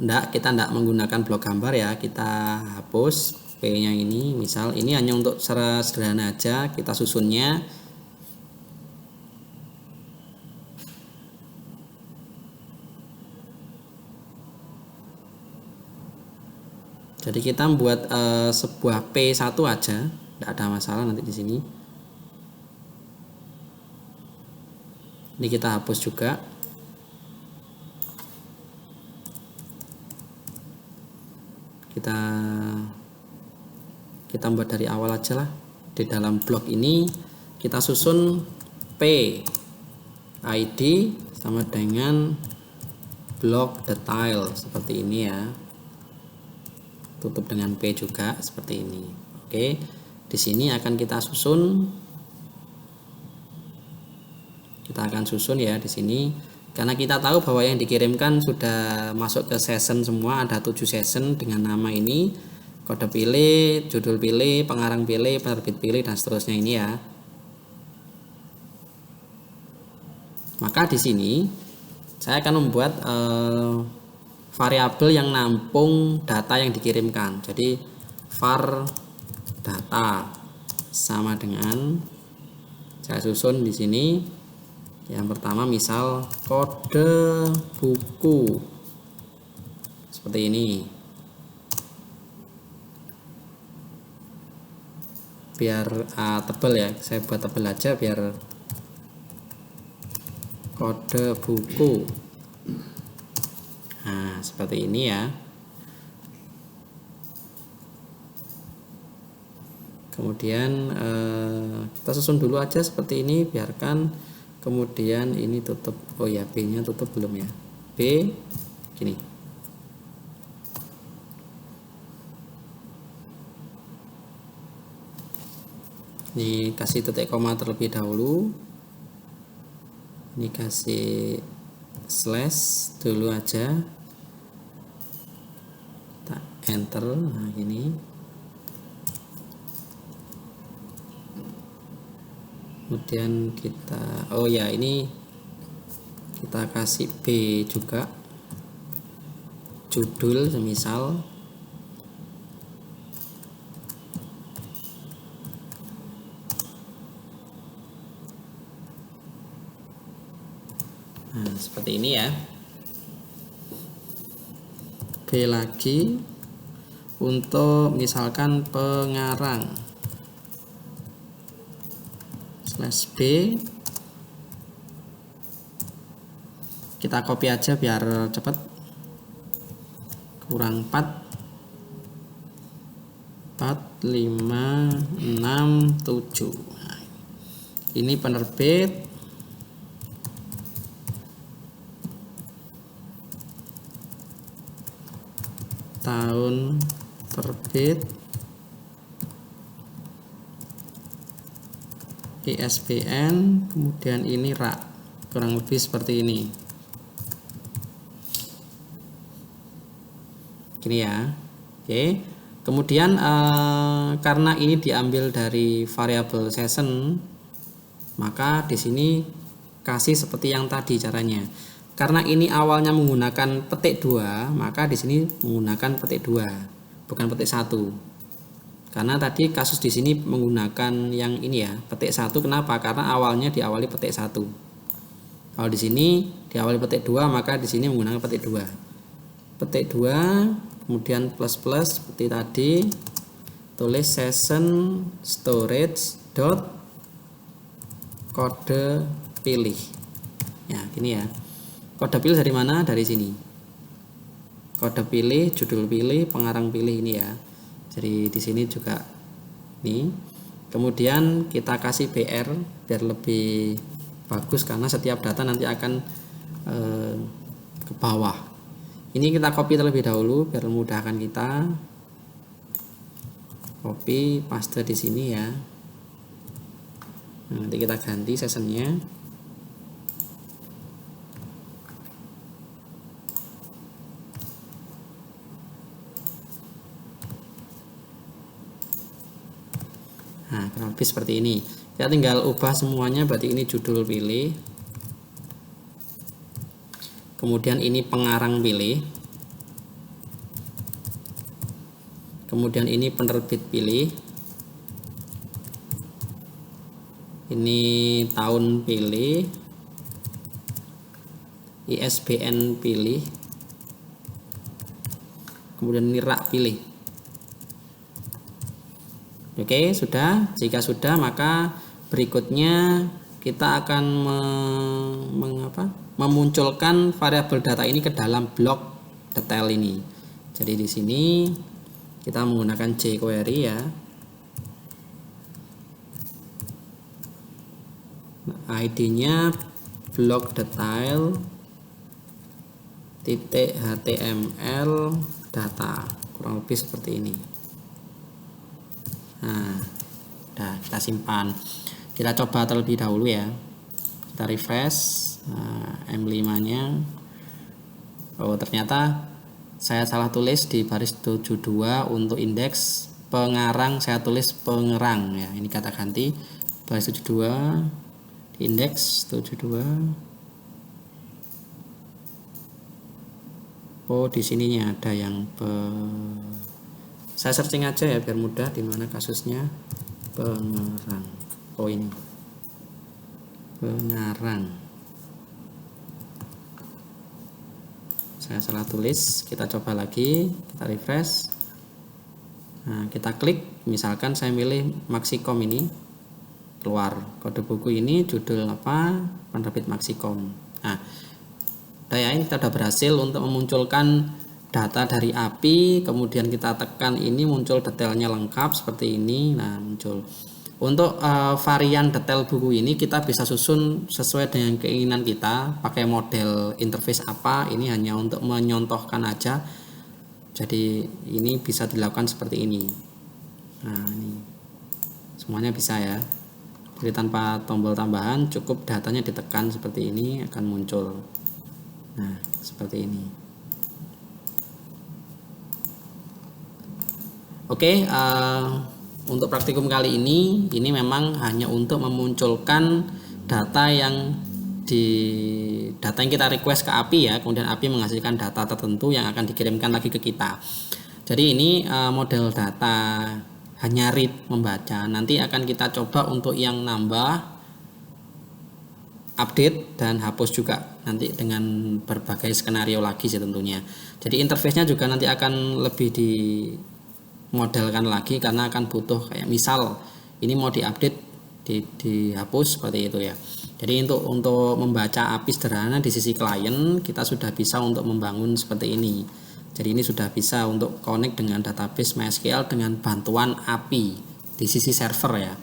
A: kita tidak menggunakan blok gambar ya, kita hapus P nya ini. Misal ini hanya untuk secara sederhana aja, kita susunnya. Jadi kita membuat sebuah P1 aja, tidak ada masalah nanti di sini. Ini kita hapus juga. Kita buat dari awal aja lah. Di dalam blok ini kita susun P ID sama dengan blok detail seperti ini ya. Tutup dengan P juga seperti ini. Oke. Di sini akan kita susun. Kita akan susun ya di sini. Karena kita tahu bahwa yang dikirimkan sudah masuk ke session semua, ada 7 session dengan nama ini, kode pilih, judul pilih, pengarang pilih, penerbit pilih, dan seterusnya ini ya. Maka di sini saya akan membuat variabel yang nampung data yang dikirimkan. Jadi var data sama dengan, saya susun di sini. Yang pertama misal kode buku seperti ini, biar tebal ya, saya buat tebal aja biar kode buku. Nah seperti ini ya. Kemudian kita susun dulu aja seperti ini, biarkan. Kemudian ini tutup, oh ya B nya tutup belum ya, B gini. Ini kasih titik koma terlebih dahulu, ini kasih slash dulu aja, kita enter. Nah gini. Kemudian kita, oh ya ini kita kasih B juga, judul semisal. Nah seperti ini ya. B lagi untuk misalkan pengarang /B, kita copy aja biar cepat, kurang 4 5 6 7. Nah, ini penerbit, tahun terbit, ISBN, kemudian ini rak, kurang lebih seperti ini. Gini ya. Oke. Kemudian karena ini diambil dari variabel session, maka di sini kasih seperti yang tadi caranya. Karena ini awalnya menggunakan petik 2, maka di sini menggunakan petik 2, bukan petik 1. Karena tadi kasus di sini menggunakan yang ini ya, petik 1. Kenapa? Karena awalnya diawali petik 1. Kalau di sini diawali petik 2, maka di sini menggunakan petik 2. Petik 2, kemudian plus seperti tadi, tulis session storage dot kode pilih. Ya, gini ya. Kode pilih dari mana? Dari sini. Kode pilih, judul pilih, pengarang pilih ini ya. Jadi di sini juga nih. Kemudian kita kasih BR biar lebih bagus karena setiap data nanti akan ke bawah. Ini kita copy terlebih dahulu biar memudahkan kita. Copy, paste di sini ya. Nanti kita ganti sessionnya. Nah, kurang lebih seperti ini. Kita tinggal ubah semuanya, berarti ini judul pilih. Kemudian ini pengarang pilih. Kemudian ini penerbit pilih. Ini tahun pilih. ISBN pilih. Kemudian ini rak pilih. Oke, sudah. Jika sudah, maka berikutnya kita akan memunculkan variabel data ini ke dalam blok detail ini. Jadi di sini kita menggunakan jQuery ya. ID-nya blok detail .html data, kurang lebih seperti ini. Nah, udah kita simpan. Kita coba terlebih dahulu ya. Kita refresh. Nah, M5-nya. Oh, ternyata saya salah tulis di baris 72 untuk indeks pengarang, saya tulis pengerang ya. Ini kata ganti baris 72 di indeks 72. Oh, di sininya ada yang saya searching aja ya biar mudah di mana kasusnya pengarang. Oh, ini pengarang. Saya salah tulis, kita coba lagi, kita refresh. Nah, kita klik, misalkan saya milih Maxicom ini, keluar kode buku ini, judul apa, penerbit Maxicom. Nah, ini kita sudah berhasil untuk memunculkan data dari API, kemudian kita tekan ini muncul detailnya lengkap seperti ini. Nah, muncul. Untuk varian detail buku ini kita bisa susun sesuai dengan keinginan kita, pakai model interface apa. Ini hanya untuk menyontohkan aja. Jadi ini bisa dilakukan seperti ini. Nah, ini semuanya bisa ya. Jadi tanpa tombol tambahan, cukup datanya ditekan seperti ini akan muncul. Nah, seperti ini. Oke, untuk praktikum kali ini memang hanya untuk memunculkan data yang kita request ke API ya, kemudian API menghasilkan data tertentu yang akan dikirimkan lagi ke kita. Jadi ini model data hanya read, membaca. Nanti akan kita coba untuk yang nambah, update dan hapus juga nanti dengan berbagai skenario lagi sih tentunya. Jadi interface-nya juga nanti akan lebih dimodelkan lagi karena akan butuh kayak misal ini mau diupdate, dihapus seperti itu ya. Jadi untuk membaca API sederhana di sisi klien kita sudah bisa untuk membangun seperti ini. Jadi ini sudah bisa untuk connect dengan database MySQL dengan bantuan API di sisi server ya.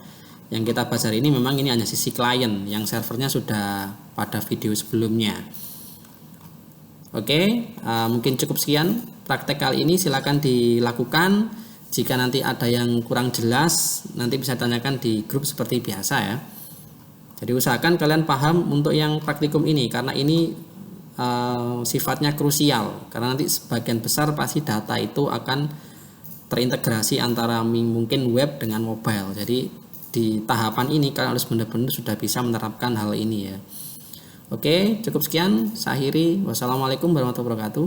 A: Yang kita bahas hari ini memang ini hanya sisi klien, yang servernya sudah pada video sebelumnya. Oke, mungkin cukup sekian praktek kali ini, silakan dilakukan. Jika nanti ada yang kurang jelas, nanti bisa tanyakan di grup seperti biasa ya. Jadi usahakan kalian paham untuk yang praktikum ini, karena ini sifatnya krusial, karena nanti sebagian besar pasti data itu akan terintegrasi antara mungkin web dengan mobile. Jadi di tahapan ini kalian harus benar-benar sudah bisa menerapkan hal ini ya. Oke, cukup sekian. Saya akhiri. Wassalamualaikum warahmatullahi wabarakatuh.